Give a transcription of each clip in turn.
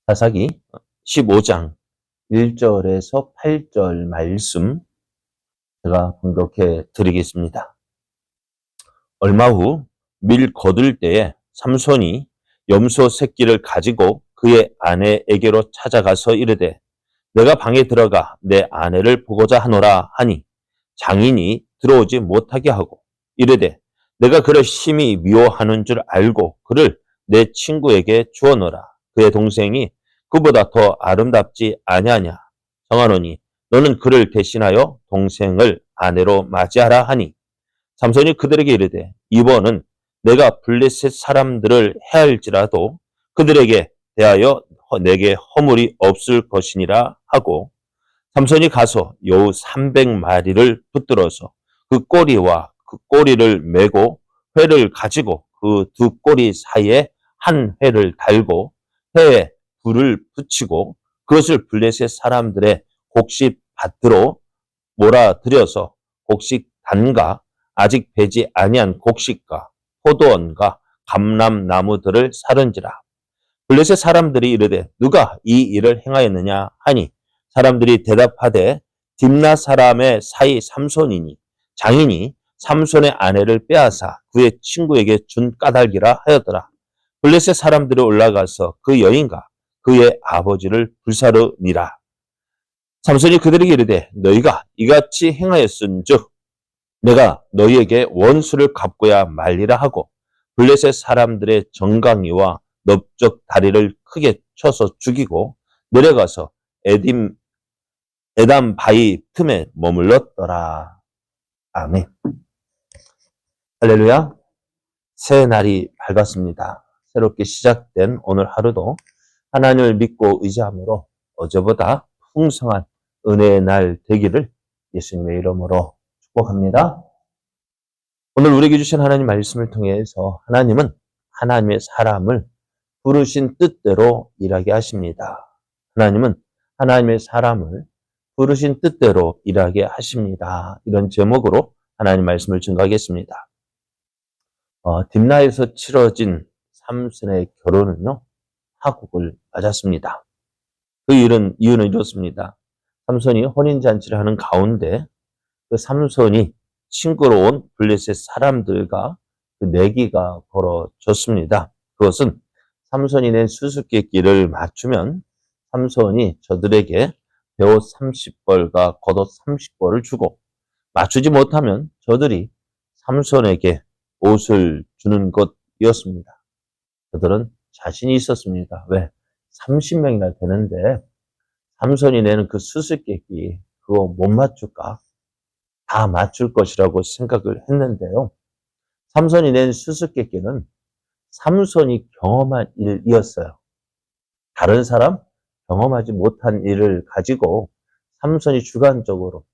사사기 15장 1절에서 8절 말씀 제가 봉독해 드리겠습니다. 얼마 후 밀 거둘 때에 삼손이 염소 새끼를 가지고 그의 아내에게로 찾아가서 이르되 내가 방에 들어가 내 아내를 보고자 하노라 하니 장인이 들어오지 못하게 하고 이르되 내가 그를 심히 미워하는 줄 알고 그를 내 친구에게 주어노라. 그의 동생이 그보다 더 아름답지 아니하냐. 정하노니 너는 그를 대신하여 동생을 아내로 맞이하라 하니 삼손이 그들에게 이르되 이번은 내가 블레셋 사람들을 해할지라도 그들에게 대하여 내게 허물이 없을 것이니라 하고 삼손이 가서 여우 300마리를 붙들어서 그 꼬리와 그 꼬리를 메고 회를 가지고 그 두 꼬리 사이에 한 회를 달고 회에 불을 붙이고 그것을 블레셋 사람들의 곡식 밭으로 몰아들여서 곡식 단과 아직 배지 아니한 곡식과 포도원과 감람나무들을 사른지라. 블레셋 사람들이 이르되 누가 이 일을 행하였느냐 하니 사람들이 대답하되 딥나 사람의 사이 삼손이니 장인이 삼손의 아내를 빼앗아 그의 친구에게 준 까닭이라 하였더라. 블레셋 사람들이 올라가서 그 여인과 그의 아버지를 불사르니라. 삼손이 그들에게 이르되 너희가 이같이 행하였은즉 내가 너희에게 원수를 갚고야 말리라 하고 블레셋 사람들의 정강이와 넓적 다리를 크게 쳐서 죽이고 내려가서 에담 바위 틈에 머물렀더라. 아멘. 할렐루야. 새 날이 밝았습니다. 새롭게 시작된 오늘 하루도 하나님을 믿고 의지함으로 어제보다 풍성한 은혜의 날 되기를 예수님의 이름으로 축복합니다. 오늘 우리에게 주신 하나님 말씀을 통해서 하나님은 하나님의 사람을 부르신 뜻대로 일하게 하십니다. 하나님은 하나님의 사람을 부르신 뜻대로 일하게 하십니다. 이런 제목으로 하나님 말씀을 증거하겠습니다. 딥나에서 치러진 삼손의 결혼은요, 파국을 맞았습니다. 그 이유는 이렇습니다. 삼손이 혼인잔치를 하는 가운데 그 삼손이 친구로 온 블레셋 사람들과 그 내기가 벌어졌습니다. 그것은 삼손이 낸 수수께끼를 맞추면 삼손이 저들에게 베옷 30벌과 겉옷 30벌을 주고 맞추지 못하면 저들이 삼손에게 옷을 주는 것이었습니다. 저들은 자신이 있었습니다. 왜? 30명이나 되는데 삼손이 내는 그 수수께끼 그거 못 맞출까? 다 맞출 것이라고 생각을 했는데요. 삼손이 낸 수수께끼는 삼손이 경험한 일이었어요. 다른 사람 경험하지 못한 일을 가지고 삼손이 주관적으로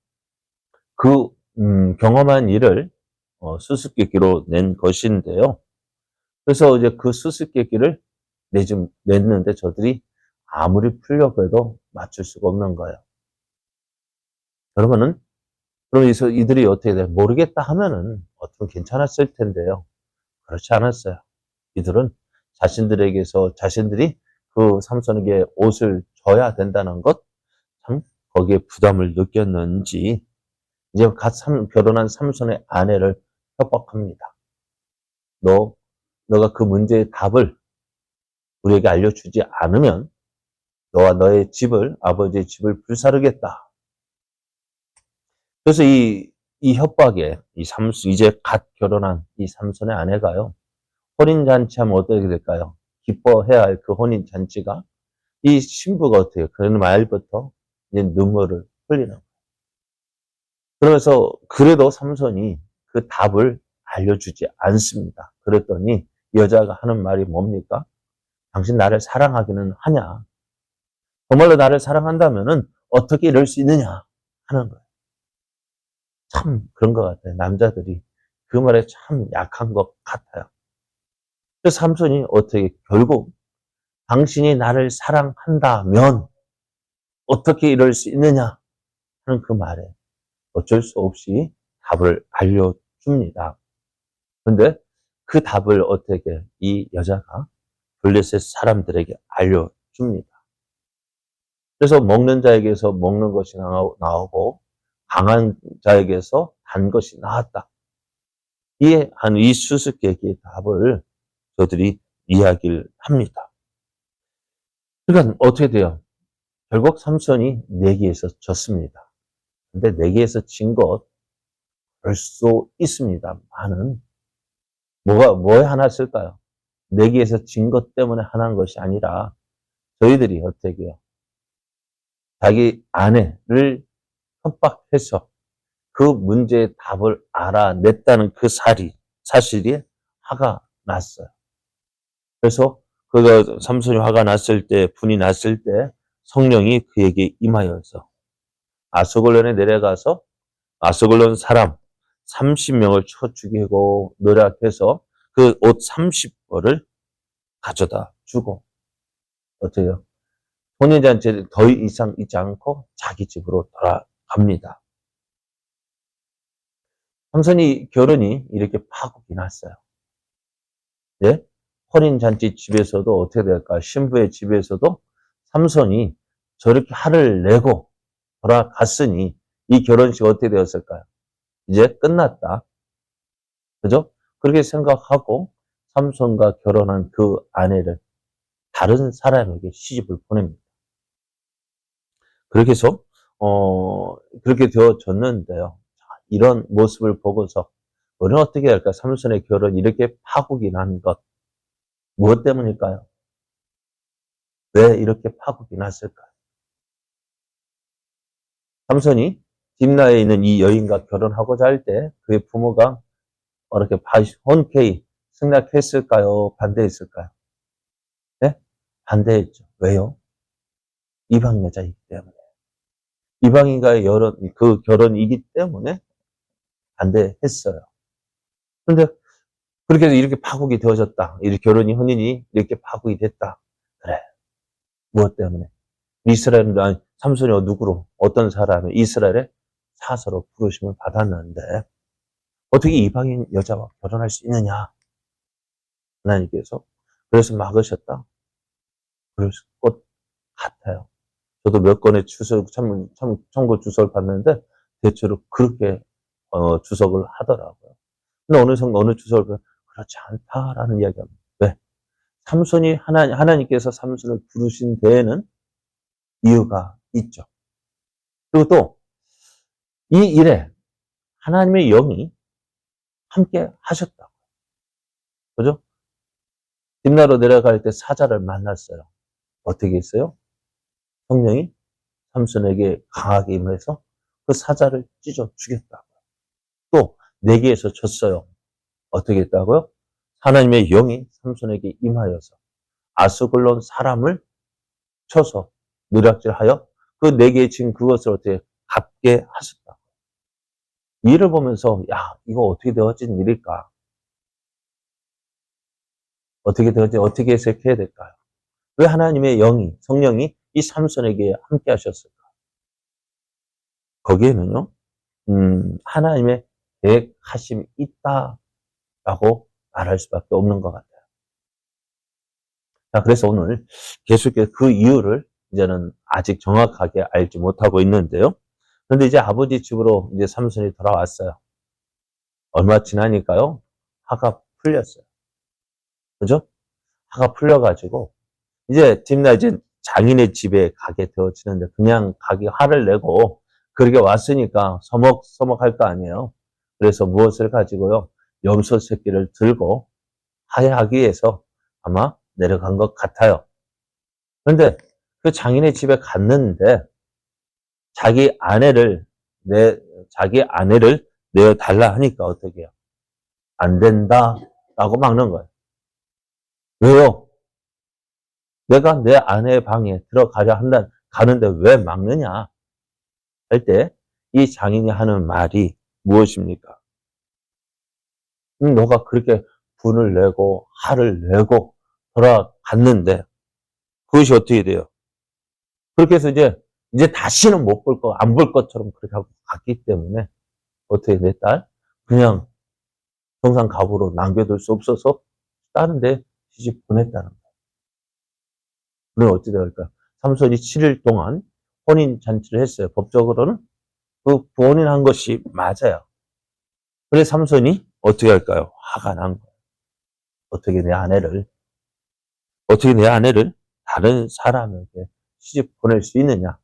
그 경험한 일을 수수께끼로 낸 것인데요. 그래서 이제 그 수수께끼를 냈는데 저들이 아무리 풀려고 해도 맞출 수가 없는 거예요. 그러면 이들이 어떻게 돼요? 모르겠다 하면은 어떻게 괜찮았을 텐데요. 그렇지 않았어요. 이들은 자신들이 그 삼손에게 옷을 줘야 된다는 것, 참 거기에 부담을 느꼈는지 이제 결혼한 삼손의 아내를 협박합니다. 너가 그 문제의 답을 우리에게 알려주지 않으면 너와 너의 아버지의 집을 불사르겠다. 그래서 이 협박에 이제 갓 결혼한 이 삼손의 아내가요. 혼인잔치하면 어떻게 될까요? 기뻐해야 할 그 혼인잔치가 이 신부가 어떻게 해요? 그런 말부터 이제 눈물을 흘리는 거예요. 그러면서 그래도 삼손이 그 답을 알려주지 않습니다. 그랬더니 여자가 하는 말이 뭡니까? 당신 나를 사랑하기는 하냐? 정말로 나를 사랑한다면은 어떻게 이럴 수 있느냐? 하는 거예요. 참 그런 것 같아요. 남자들이 그 말에 참 약한 것 같아요. 그래서 삼손이 결국 당신이 나를 사랑한다면 어떻게 이럴 수 있느냐 하는 그 말에 어쩔 수 없이 답을 알려줍니다. 그런데 그 답을 어떻게 이 여자가 블레셋 사람들에게 알려줍니다. 그래서 먹는 자에게서 먹는 것이 나오고 강한 자에게서 단 것이 나왔다. 이 수수께끼의 답을 저들이 이야기를 합니다. 그러니까 어떻게 돼요? 결국 삼손이 내기에서 졌습니다. 근데 내기에서 진 것, 그럴 수 있습니다만은, 뭐에 화났을까요? 내기에서 진 것 때문에 화난 것이 아니라, 저희들이 어떻게 해요? 자기 아내를 협박해서 그 문제의 답을 알아냈다는 그 사실이 화가 났어요. 그래서 삼손이 화가 났을 때, 분이 났을 때 성령이 그에게 임하여서 아스글론에 내려가서 아스글론 사람 30명을 쳐 죽이고 노략해서 그 옷 30벌을 가져다 주고 어때요? 혼인잔치를 더 이상 있지 않고 자기 집으로 돌아갑니다. 삼손이 결혼이 이렇게 파국이 났어요. 네? 혼인잔치 집에서도 어떻게 될까요? 신부의 집에서도 삼손이 저렇게 화를 내고 돌아갔으니 이 결혼식 어떻게 되었을까요? 이제 끝났다. 그죠? 그렇게 생각하고 삼손과 결혼한 그 아내를 다른 사람에게 시집을 보냅니다. 그렇게 해서 그렇게 되어졌는데요. 이런 모습을 보고서 우리는 어떻게 할까? 삼손의 결혼이 이렇게 파국이 난 것. 무엇 때문일까요? 왜 이렇게 파국이 났을까요? 삼손이 딥나에 있는 이 여인과 결혼하고자 할 때 그의 부모가 이렇게 흔쾌히 승낙했을까요? 반대했을까요? 네? 반대했죠. 왜요? 이방 여자이기 때문에. 이방인과의 그 결혼이기 때문에 반대했어요. 그런데 그렇게 해서 이렇게 파국이 되어졌다. 이렇게 혼인이 이렇게 파국이 됐다. 그래. 무엇 때문에? 이스라엘은, 삼손이 누구로? 어떤 사람이 이스라엘의 사서로 부르심을 받았는데, 어떻게 이방인 여자와 결혼할 수 있느냐? 하나님께서. 그래서 막으셨다. 그럴 것 같아요. 저도 몇 건의 청구 주석을 봤는데, 대체로 그렇게, 주석을 하더라고요. 근데 어느 주석을 보면, 그렇지 않다라는 이야기가 합니다. 왜? 삼손이 하나님께서 삼손을 부르신 데에는 이유가 있죠. 그리고 또, 이 일에 하나님의 영이 함께 하셨다. 그죠? 딥나로 내려갈 때 사자를 만났어요. 어떻게 했어요? 성령이 삼손에게 강하게 임해서 그 사자를 찢어 죽였다고. 또 내기에서 졌어요. 어떻게 했다고요? 하나님의 영이 삼손에게 임하여서 아스글론 사람을 쳐서 노략질하여 그 내기에 진 그것을 어떻게 갚게 하셨다. 이 일을 보면서 야 이거 어떻게 되어진 일일까? 어떻게 되어지 어떻게 해석해야 될까요? 왜 하나님의 성령이 이 삼손에게 함께 하셨을까? 거기에는요, 하나님의 계획하심이 있다라고 말할 수밖에 없는 것 같아요. 자, 그래서 오늘 계속해서 그 이유를 이제는 아직 정확하게 알지 못하고 있는데요. 그런데 이제 아버지 집으로 이제 삼손이 돌아왔어요. 얼마 지나니까요, 화가 풀렸어요. 그죠? 화가 풀려가지고, 이제 장인의 집에 가게 되어지는데, 그냥 가기 화를 내고, 그렇게 왔으니까 서먹서먹 할 거 아니에요. 그래서 무엇을 가지고요? 염소 새끼를 들고 화해하기 위해서 아마 내려간 것 같아요. 그런데 그 장인의 집에 갔는데, 자기 아내를, 자기 아내를 내어달라 하니까 어떻게 해요? 안 된다. 라고 막는 거예요. 왜요? 내가 내 아내의 방에 가는데 왜 막느냐? 할 때, 이 장인이 하는 말이 무엇입니까? 너가 그렇게 분을 내고, 화를 내고, 돌아갔는데, 그것이 어떻게 돼요? 그렇게 해서 이제 다시는 못 볼 안 볼 것처럼 그렇게 하고 갔기 때문에, 어떻게 내 딸? 그냥 정상 가부로 남겨둘 수 없어서 다른 데 시집 보냈다는 거예요. 그럼 어떻게 될까요? 삼손이 7일 동안 혼인 잔치를 했어요. 법적으로는 그 혼인한 것이 맞아요. 그래서 삼손이 어떻게 할까요? 화가 난 거예요. 어떻게 내 아내를 다른 사람에게 시집 보낼 수 있느냐?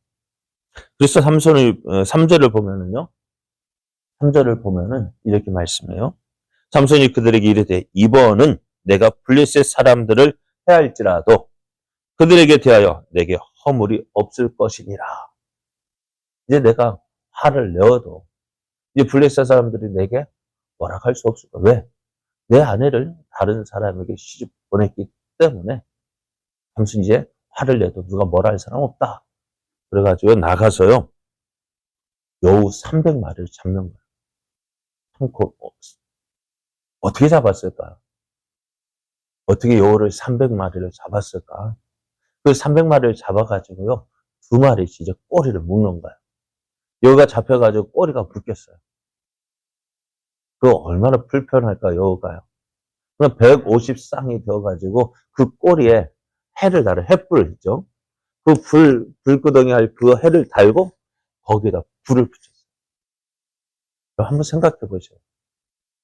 그래서 삼손의 3절을 보면은요. 3절을 보면은 이렇게 말씀해요. 삼손이 그들에게 이르되 이번은 내가 블레셋 사람들을 해할지라도 그들에게 대하여 내게 허물이 없을 것이니라. 이제 내가 화를 내어도 이제 블레셋 사람들이 내게 뭐라 할 수 없을 거야. 왜? 내 아내를 다른 사람에게 시집 보냈기 때문에 삼손이 이제 화를 내도 누가 뭐라 할 사람 없다. 그래가지고 나가서요. 여우 300마리를 잡는 거예요. 어떻게 잡았을까요? 어떻게 여우를 300마리를 잡았을까? 그 300마리를 잡아가지고요. 2마리씩 이제 꼬리를 묶는 거예요. 여우가 잡혀가지고 꼬리가 묶였어요. 그거 얼마나 불편할까, 여우가요. 그럼 150쌍이 되어가지고 그 꼬리에 해를 달아, 햇불 있죠? 그 불구덩이 할 그 해를 달고 거기에다 불을 붙였어요. 한번 생각해 보세요.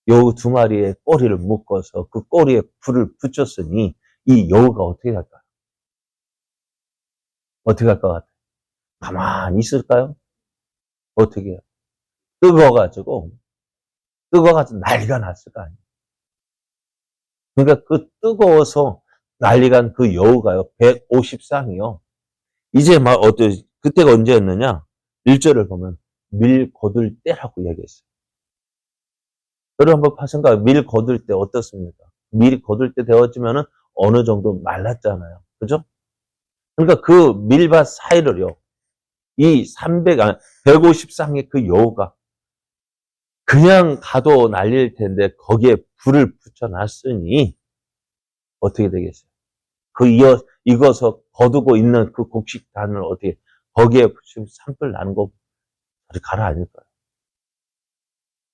여우 2마리의 꼬리를 묶어서 그 꼬리에 불을 붙였으니 이 여우가 어떻게 할까요? 어떻게 할 것 같아요? 가만히 있을까요? 어떻게 해요? 뜨거워가지고 난리가 났을 거 아니에요. 그러니까 그 뜨거워서 난리가 난 그 여우가요, 150쌍이요. 이제 막 그때가 언제였느냐? 1절을 보면 밀 거둘 때라고 이야기했어요. 여러분 한번 생각해, 밀 거둘 때 어떻습니까? 밀 거둘 때 되어지면은 어느 정도 말랐잖아요. 그죠? 그러니까 그 밀밭 사이를요, 이 150쌍의 그 여우가 그냥 가도 난릴 텐데 거기에 불을 붙여놨으니 어떻게 되겠어요? 익어서 거두고 있는 그 곡식단을 어떻게 거기에 지금 산불 나는 거 가라앉을까요?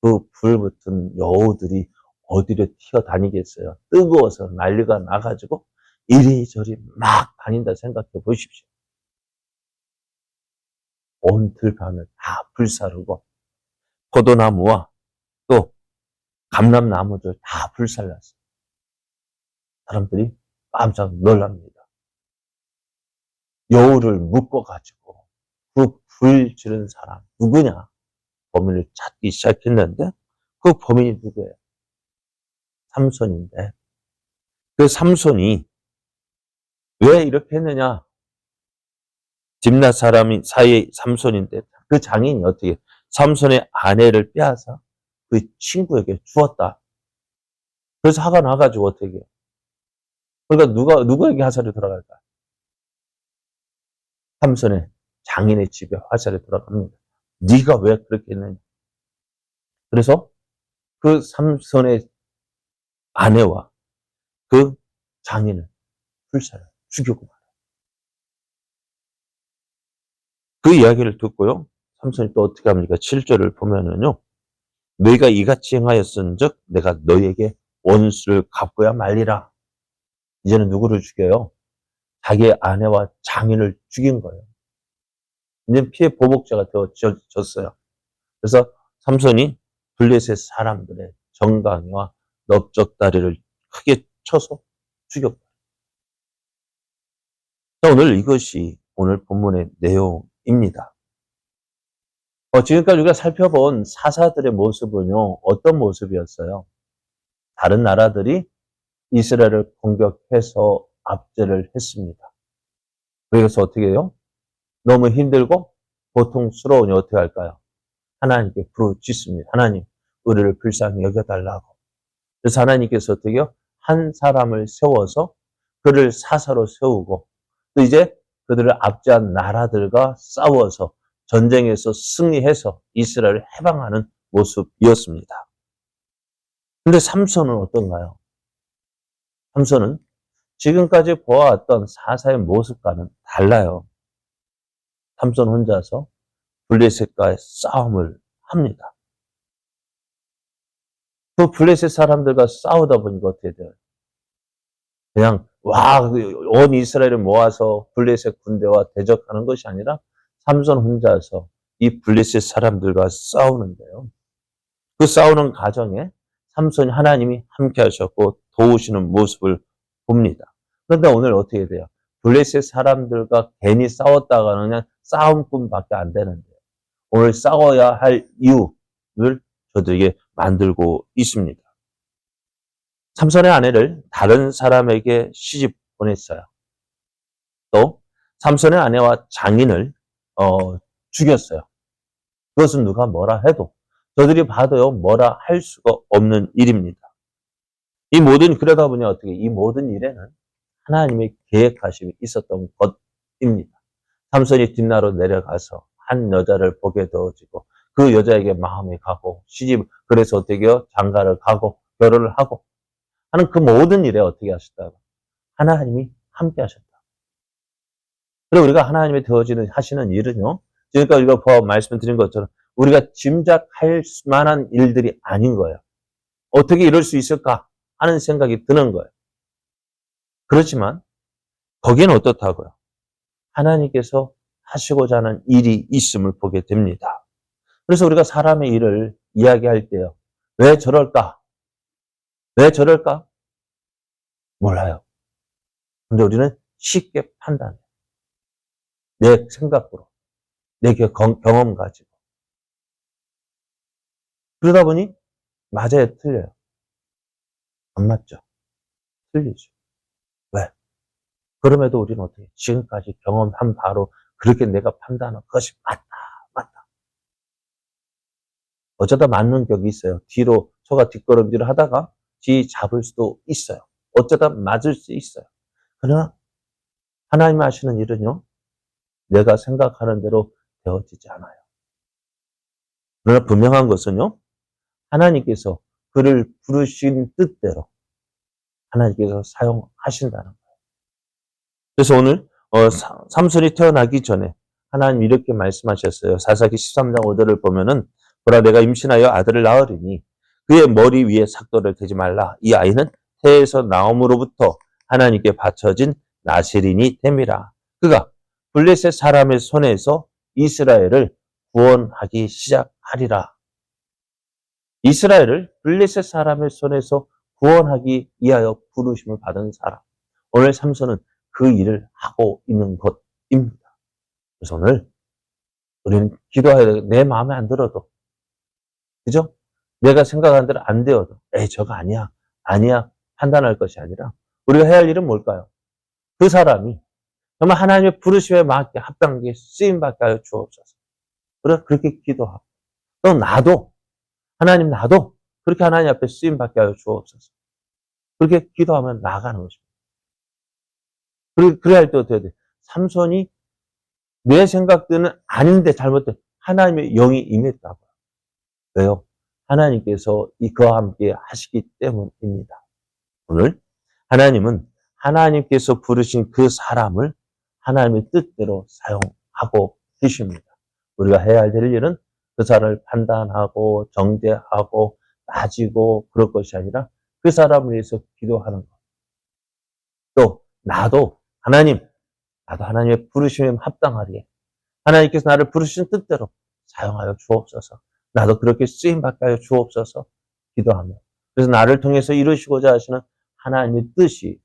그 불 붙은 여우들이 어디로 튀어다니겠어요? 뜨거워서 난리가 나가지고 이리저리 막 다닌다 생각해 보십시오. 온 들판을 다 불사르고 포도나무와 또 감람나무들 다 불살랐어요. 사람들이 깜짝 놀랍니다. 여우를 묶어가지고 그 불 지른 사람 누구냐? 범인을 찾기 시작했는데 그 범인이 누구예요? 삼손인데 그 삼손이 왜 이렇게 했느냐? 딥낫 사람이 사이의 삼손인데 그 장인이 어떻게 삼손의 아내를 빼앗아 그 친구에게 주었다. 그래서 화가 나가지고 어떻게 해요? 그러니까 누구에게 화살이 돌아갈까? 삼손의 장인의 집에 화살이 돌아갑니다. 네가 왜 그렇게 했느냐? 그래서 그 삼손의 아내와 그 장인을 불살을 죽이고 말아요. 그 이야기를 듣고요. 삼손이 또 어떻게 합니까? 7절을 보면은요. 너희가 이같이 행하였은즉 내가 너희에게 원수를 갚고야 말리라. 이제는 누구를 죽여요? 자기의 아내와 장인을 죽인 거예요. 이제 피해 보복자가 되어졌어요. 그래서 삼손이 블레셋 사람들의 정강이와 넓적다리를 크게 쳐서 죽였어요. 오늘 이것이 오늘 본문의 내용입니다. 지금까지 우리가 살펴본 사사들의 모습은요, 어떤 모습이었어요? 다른 나라들이 이스라엘을 공격해서 압제를 했습니다. 그래서 어떻게 해요? 너무 힘들고 고통스러우니 어떻게 할까요? 하나님께 부르짖습니다. 하나님, 우리를 불쌍히 여겨달라고. 그래서 하나님께서 어떻게 해요? 한 사람을 세워서 그를 사사로 세우고 또 이제 그들을 압제한 나라들과 싸워서 전쟁에서 승리해서 이스라엘을 해방하는 모습이었습니다. 그런데 삼손은 어떤가요? 삼손은 지금까지 보아왔던 사사의 모습과는 달라요. 삼손 혼자서 블레셋과의 싸움을 합니다. 그 블레셋 사람들과 싸우다 보니까 어떻게 돼요? 그냥 온 이스라엘을 모아서 블레셋 군대와 대적하는 것이 아니라 삼손 혼자서 이 블레셋 사람들과 싸우는데요. 그 싸우는 과정에 삼손이 하나님이 함께 하셨고 도우시는 모습을 봅니다. 그런데 오늘 어떻게 돼요? 블레셋 사람들과 괜히 싸웠다가는 그냥 싸움뿐밖에 안 되는데 오늘 싸워야 할 이유를 저들에게 만들고 있습니다. 삼손의 아내를 다른 사람에게 시집 보냈어요. 또 삼손의 아내와 장인을 죽였어요. 그것은 누가 뭐라 해도 저들이 봐도요 뭐라 할 수가 없는 일입니다. 이 모든 그러다 보니 어떻게 이 모든 일에는 하나님의 계획하심이 있었던 것입니다. 삼손이 뒷나로 내려가서 한 여자를 보게 되어지고 그 여자에게 마음이 가고 그래서 어떻게요? 장가를 가고 결혼을 하고 하는 그 모든 일에 어떻게 하셨다고? 하나님이 함께 하셨다. 그리고 우리가 하나님이 하시는 일은요. 지금까지 우리가 말씀드린 것처럼 우리가 짐작할 만한 일들이 아닌 거예요. 어떻게 이럴 수 있을까 하는 생각이 드는 거예요. 그렇지만 거기에는 어떻다고요? 하나님께서 하시고자 하는 일이 있음을 보게 됩니다. 그래서 우리가 사람의 일을 이야기할 때요. 왜 저럴까? 왜 저럴까? 몰라요. 근데 우리는 쉽게 판단해요. 내 생각으로, 내 경험 가지고. 그러다 보니 맞아요, 틀려요. 안 맞죠? 틀리죠. 왜? 그럼에도 우리는 어떻게 지금까지 경험한 바로 그렇게 내가 판단한 것이 맞다. 어쩌다 맞는 격이 있어요. 뒤로 소가 뒷걸음질을 하다가 뒤 잡을 수도 있어요. 어쩌다 맞을 수 있어요. 그러나 하나님 하시는 일은요. 내가 생각하는 대로 되어지지 않아요. 그러나 분명한 것은요. 하나님께서 그를 부르신 뜻대로 하나님께서 사용하신다는 거예요. 그래서 오늘 삼손이 태어나기 전에 하나님 이렇게 말씀하셨어요. 사사기 13장 5절을 보면은 보라 내가 임신하여 아들을 낳으리니 그의 머리 위에 삭도를 대지 말라. 이 아이는 태에서 나옴으로부터 하나님께 바쳐진 나실인이 됨이라. 그가 블레셋 사람의 손에서 이스라엘을 구원하기 시작하리라. 이스라엘을 블레셋 사람의 손에서 구원하기 위하여 부르심을 받은 사람. 오늘 삼손은 그 일을 하고 있는 것입니다. 그래서 오늘 우리는 기도해야 돼요. 내 마음에 안 들어도. 그죠? 내가 생각한 대로 안 되어도. 저거 아니야. 아니야. 판단할 것이 아니라 우리가 해야 할 일은 뭘까요? 그 사람이 정말 하나님의 부르심에 맞게 합당하게 쓰임받게 하여 주옵소서. 그렇게 기도하고 또 나도 그렇게 하나님 앞에 쓰임받게 하여 주옵소서. 그렇게 기도하면 나아가는 것입니다. 그래야 할 때 어떻게 돼? 삼손이 내 생각대로는 아닌데 잘못된 하나님의 영이 임했다고요. 왜요? 하나님께서 그와 함께 하시기 때문입니다. 오늘 하나님은 하나님께서 부르신 그 사람을 하나님의 뜻대로 사용하고 계십니다. 우리가 해야 할 일은 그 사람을 판단하고 정죄하고 따지고 그럴 것이 아니라 그 사람을 위해서 기도하는 것. 또 나도 하나님의 부르심에 합당하리에 하나님께서 나를 부르신 뜻대로 사용하여 주옵소서. 나도 그렇게 쓰임받게 하여 주옵소서 기도하며 그래서 나를 통해서 이루시고자 하시는 하나님의 뜻이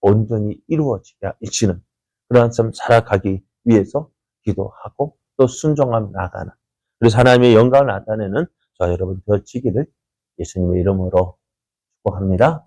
온전히 이루어지는 그러한 삶 살아가기 위해서 기도하고 또 순종하며 나가는 그래서 하나님의 영광을 나타내는 저와 여러분 되어지기를 예수님의 이름으로 축복합니다.